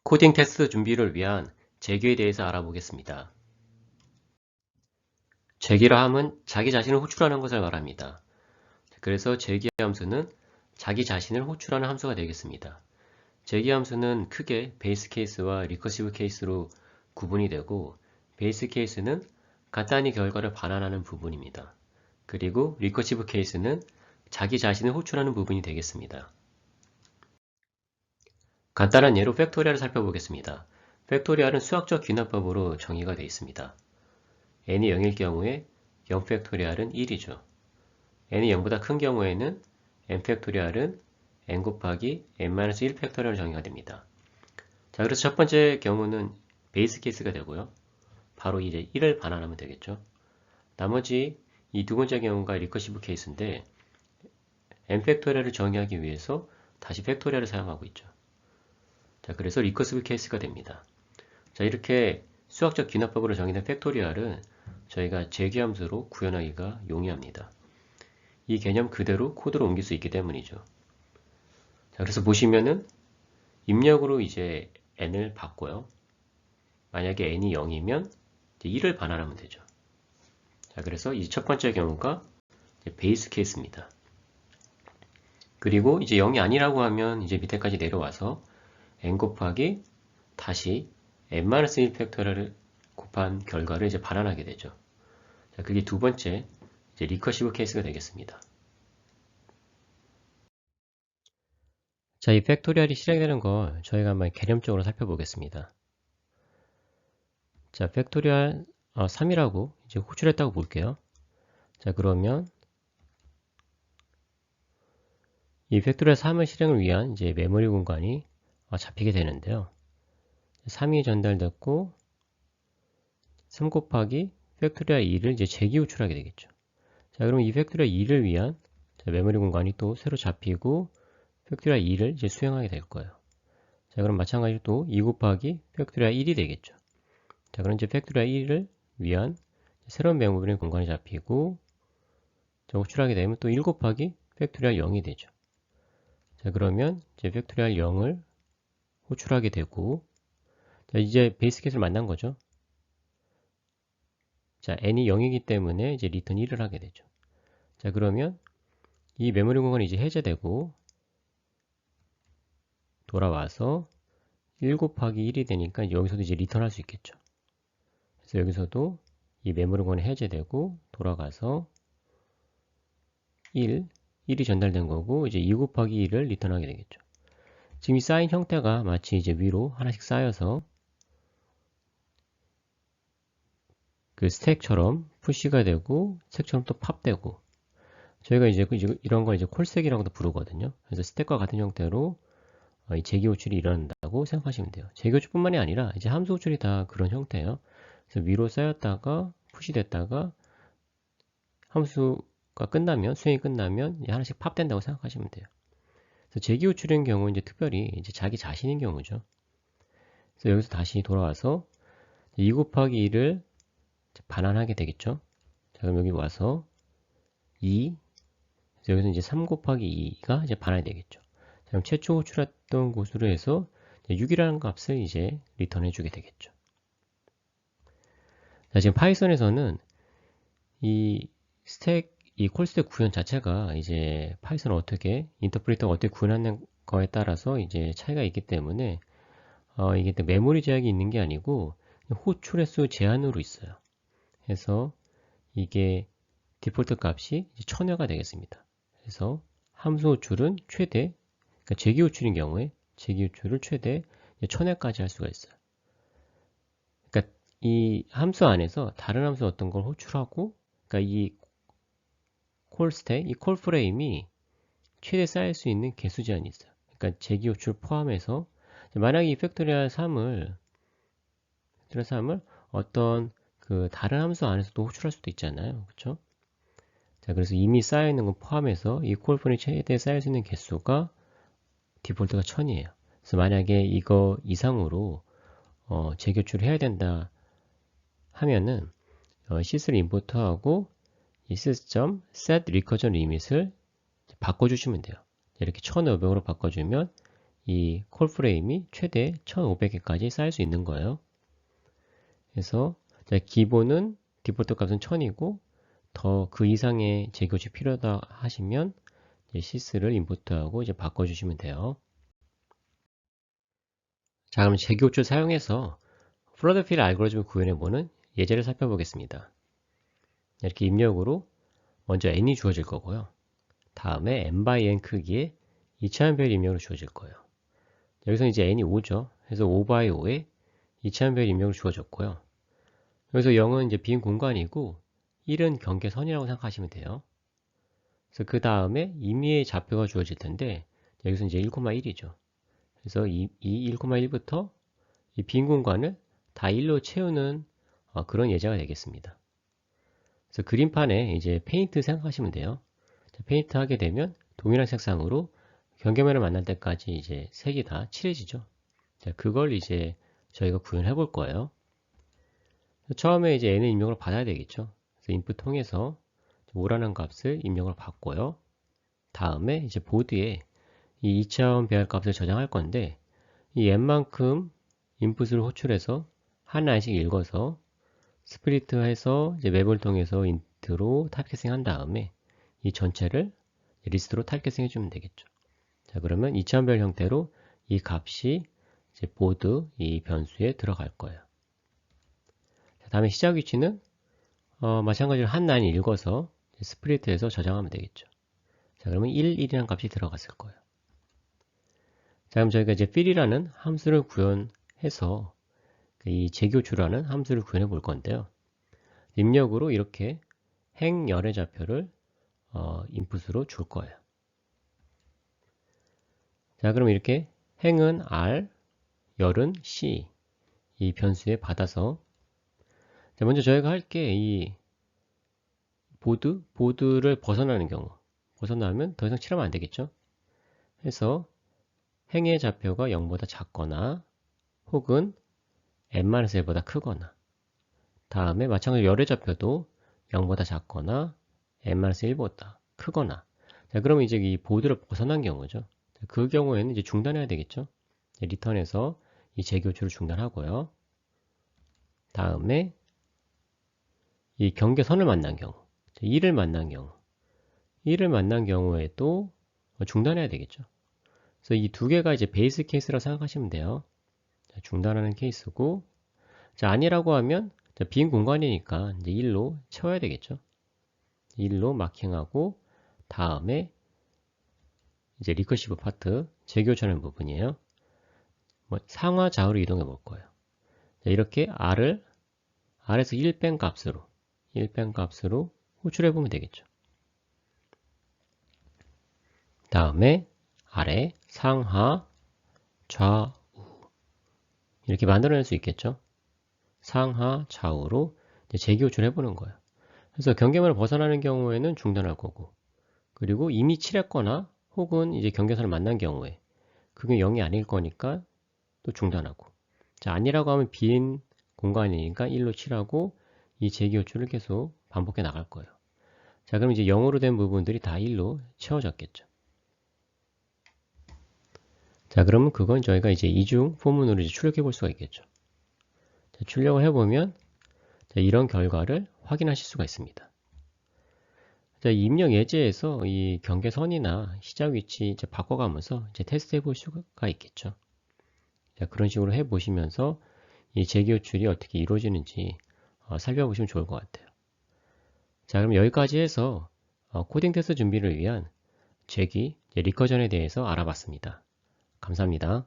코딩 테스트 준비를 위한 재규에 대해서 알아보겠습니다. 재규라 함은 자기 자신을 호출하는 것을 말합니다. 그래서 재규 함수는 자기 자신을 호출하는 함수가 되겠습니다. 재규 함수는 크게 베이스 케이스와 리커시브 케이스로 구분이 되고, 베이스 케이스는 간단히 결과를 반환하는 부분입니다. 그리고 리커시브 케이스는 자기 자신을 호출하는 부분이 되겠습니다. 간단한 예로 팩토리얼을 살펴보겠습니다. 팩토리얼은 수학적 귀납법으로 정의가 되어 있습니다. n이 0일 경우에 0 팩토리얼은 1이죠. n이 0보다 큰 경우에는 n 팩토리얼은 n 곱하기 n-1 팩토리얼로 정의가 됩니다. 자, 그래서 첫 번째 경우는 베이스 케이스가 되고요. 바로 이제 1을 반환하면 되겠죠. 나머지 이 두 번째 경우가 리커시브 케이스인데 n 팩토리얼을 정의하기 위해서 다시 팩토리얼을 사용하고 있죠. 자, 그래서 리커시브 케이스가 됩니다. 자, 이렇게 수학적 귀납법으로 정의된 팩토리얼은 저희가 재규함수로 구현하기가 용이합니다. 이 개념 그대로 코드로 옮길 수 있기 때문이죠. 자, 그래서 보시면은 입력으로 이제 n을 받고요. 만약에 n이 0이면 이제 1을 반환하면 되죠. 자, 그래서 이제 첫 번째 경우가 이제 베이스 케이스입니다. 그리고 이제 0이 아니라고 하면 이제 밑에까지 내려와서 n 곱하기 다시 n-1 팩토리얼을 곱한 결과를 이제 반환하게 되죠. 자, 그게 두 번째 이제 리커시브 케이스가 되겠습니다. 자, 이 팩토리얼이 실행되는 걸 저희가 한번 개념적으로 살펴보겠습니다. 자, 팩토리얼 3이라고 이제 호출했다고 볼게요. 자, 그러면 이 팩토리얼 3의 실행을 위한 이제 메모리 공간이 잡히게 되는데요. 3이 전달됐고 3 곱하기 팩토리얼 2를 이제 재기 호출하게 되겠죠. 자, 그럼 이 팩토리얼 2를 위한 메모리 공간이 또 새로 잡히고 팩토리얼 2를 이제 수행하게 될 거예요. 자, 그럼 마찬가지로 또 2 곱하기 팩토리얼 1이 되겠죠. 자, 그럼 이제 팩토리얼 1을 위한 새로운 메모리 공간이 잡히고 호출하게 되면 또 1 곱하기 팩토리얼 0이 되죠. 자, 그러면 이제 팩토리얼 0을 호출하게 되고, 자, 이제 베이스 케이스를 만난 거죠. 자, n이 0이기 때문에 이제 리턴 1을 하게 되죠. 자, 그러면 이 메모리 공간이 이제 해제되고 돌아와서 1 곱하기 1이 되니까 여기서도 이제 리턴 할 수 있겠죠. 그래서 여기서도 이 메모리 공간이 해제되고 돌아가서 1이 전달된 거고 이제 2 곱하기 1을 리턴하게 되겠죠. 지금 이 쌓인 형태가 마치 이제 위로 하나씩 쌓여서 그 스택처럼 푸시가 되고 스택처럼 또 팝되고 저희가 이제 이런 걸 이제 콜스택이라고도 부르거든요. 그래서 스택과 같은 형태로 이 재기 호출이 일어난다고 생각하시면 돼요. 재기 호출뿐만이 아니라 이제 함수 호출이 다 그런 형태예요. 그래서 위로 쌓였다가 푸시됐다가 함수가 끝나면 수행이 끝나면 하나씩 팝된다고 생각하시면 돼요. 그래서 재기 호출인 경우 이제 특별히 이제 자기 자신인 경우죠. 그래서 여기서 다시 돌아와서 2 곱하기 2를 반환하게 되겠죠. 자, 그럼 여기 와서 2, 그래서 여기서 이제 3 곱하기 2가 이제 반환이 되겠죠. 자, 그럼 최초 호출했던 곳으로 해서 6이라는 값을 이제 리턴해 주게 되겠죠. 자, 지금 파이썬에서는 이 스택, 이 콜스택 구현 자체가 이제 파이썬을 어떻게, 인터프리터가 어떻게 구현하는 거에 따라서 이제 차이가 있기 때문에 이게 메모리 제약이 있는 게 아니고 호출 횟수 제한으로 있어요. 그래서 이게 디폴트 값이 1000회가 되겠습니다. 그래서 함수 호출은 최대, 그러니까 재기 호출인 경우에 재기 호출을 최대 1000회까지 할 수가 있어요. 그러니까 이 함수 안에서 다른 함수 어떤 걸 호출하고, 그러니까 이 콜스택, 이 콜프레임이 최대 쌓일 수 있는 개수 제한이 있어요. 그러니까 재기 호출 포함해서 만약에 이 팩토리얼 3을 어떤 그 다른 함수 안에서도 호출할 수도 있잖아요. 그렇죠? 자, 그래서 이미 쌓여 있는 건 포함해서 이 콜프레임 최대 쌓일 수 있는 개수가 디폴트가 1000이에요. 그래서 만약에 이거 이상으로 재교출을 해야 된다 하면은 sys를 임포트하고 이 sys.set recursion limit을 바꿔주시면 돼요. 이렇게 1500으로 바꿔주면 이 콜프레임이 최대 1500개까지 쌓일 수 있는 거예요. 그래서 기본은 디폴트 값은 1000이고 더 그 이상의 재교체 필요하다 하시면 sys를 인풋하고 이제 바꿔주시면 돼요. 자, 그럼 재교출 사용해서 플러드필 알고리즘을 구현해보는 예제를 살펴보겠습니다. 이렇게 입력으로 먼저 n이 주어질 거고요. 다음에 n by n 크기의 2차원별 입력으로 주어질 거예요. 여기서 이제 n이 5죠. 그래서 5 by 5에 2차원별 입력으로 주어졌고요. 여기서 0은 이제 빈 공간이고 1은 경계선이라고 생각하시면 돼요. 그래서 그 다음에 임의의 좌표가 주어질 텐데 여기서 이제 1,1이죠. 그래서 이 1,1부터 이 빈 공간을 다 1로 채우는 그런 예제가 되겠습니다. 그래서 그림판에 이제 페인트 생각하시면 돼요. 페인트 하게 되면 동일한 색상으로 경계면을 만날 때까지 이제 색이 다 칠해지죠. 자, 그걸 이제 저희가 구현해 볼 거예요. 처음에 이제 n을 입력을 받아야 되겠죠. 그래서 input 통해서 5라는 값을 입력을 받고요. 다음에 이제 보드에 이 2차원 배열 값을 저장할 건데 이 n만큼 인풋을 호출해서 한 라인씩 읽어서 스플리트해서 이제 맵을 통해서 인트로 타입캐스팅 한 다음에 이 전체를 리스트로 타입캐스팅 해주면 되겠죠. 자, 그러면 2차원별 형태로 이 값이 이제 보드 이 변수에 들어갈 거예요. 자, 다음에 시작 위치는 마찬가지로 한 라인 읽어서 스플리트해서 저장하면 되겠죠. 자, 그러면 1, 1이라는 값이 들어갔을 거예요. 자, 그럼 저희가 이제 fill이라는 함수를 구현해서 이 재교추라는 함수를 구현해 볼 건데요. 입력으로 이렇게 행열의 좌표를 인풋으로 줄 거예요. 자, 그럼 이렇게 행은 R, 열은 C 이 변수에 받아서 자, 먼저 저희가 할 게 이 보드를 벗어나는 경우 벗어나면 더 이상 칠하면 안 되겠죠. 해서 행의 좌표가 0보다 작거나 혹은 n-1보다 크거나 다음에 마찬가지로 열의 좌표도 0보다 작거나 n-1보다 크거나 자, 그러면 이제 이 보드를 벗어난 경우죠. 그 경우에는 이제 중단해야 되겠죠. 리턴해서 이 재교출을 중단하고요. 다음에 이 경계선을 만난 경우 1을 만난 경우 1을 만난 경우에도 중단해야 되겠죠. 그래서 이 두 개가 이제 베이스 케이스라고 생각하시면 돼요. 자, 중단하는 케이스고 자, 아니라고 하면 빈 공간이니까 이제 1로 채워야 되겠죠. 1로 마킹하고 다음에 이제 리커시브 파트 재교차하는 부분이에요. 상하 좌우로 이동해 볼 거예요. 자, 이렇게 R에서 1 뺀 값으로 호출해 보면 되겠죠. 다음에 아래, 상하, 좌우 이렇게 만들어낼 수 있겠죠. 상하, 좌우로 재교출 해보는 거예요. 그래서 경계면을 벗어나는 경우에는 중단할 거고 그리고 이미 칠했거나 혹은 이제 경계선을 만난 경우에 그게 0이 아닐 거니까 또 중단하고 자, 아니라고 하면 빈 공간이니까 1로 칠하고 이 재교출을 계속 반복해 나갈 거예요. 자, 그럼 이제 0으로 된 부분들이 다 1로 채워졌겠죠. 자, 그러면 그건 저희가 이제 이중 포문으로 이제 출력해 볼 수가 있겠죠. 자, 출력을 해보면 자, 이런 결과를 확인하실 수가 있습니다. 자, 입력 예제에서 이 경계선이나 시작 위치 이제 바꿔가면서 이제 테스트 해볼 수가 있겠죠. 자, 그런 식으로 해보시면서 이 재교출이 어떻게 이루어지는지 살펴보시면 좋을 것 같아요. 자, 그럼 여기까지 해서 코딩 테스트 준비를 위한 재기, 리커전에 대해서 알아봤습니다. 감사합니다.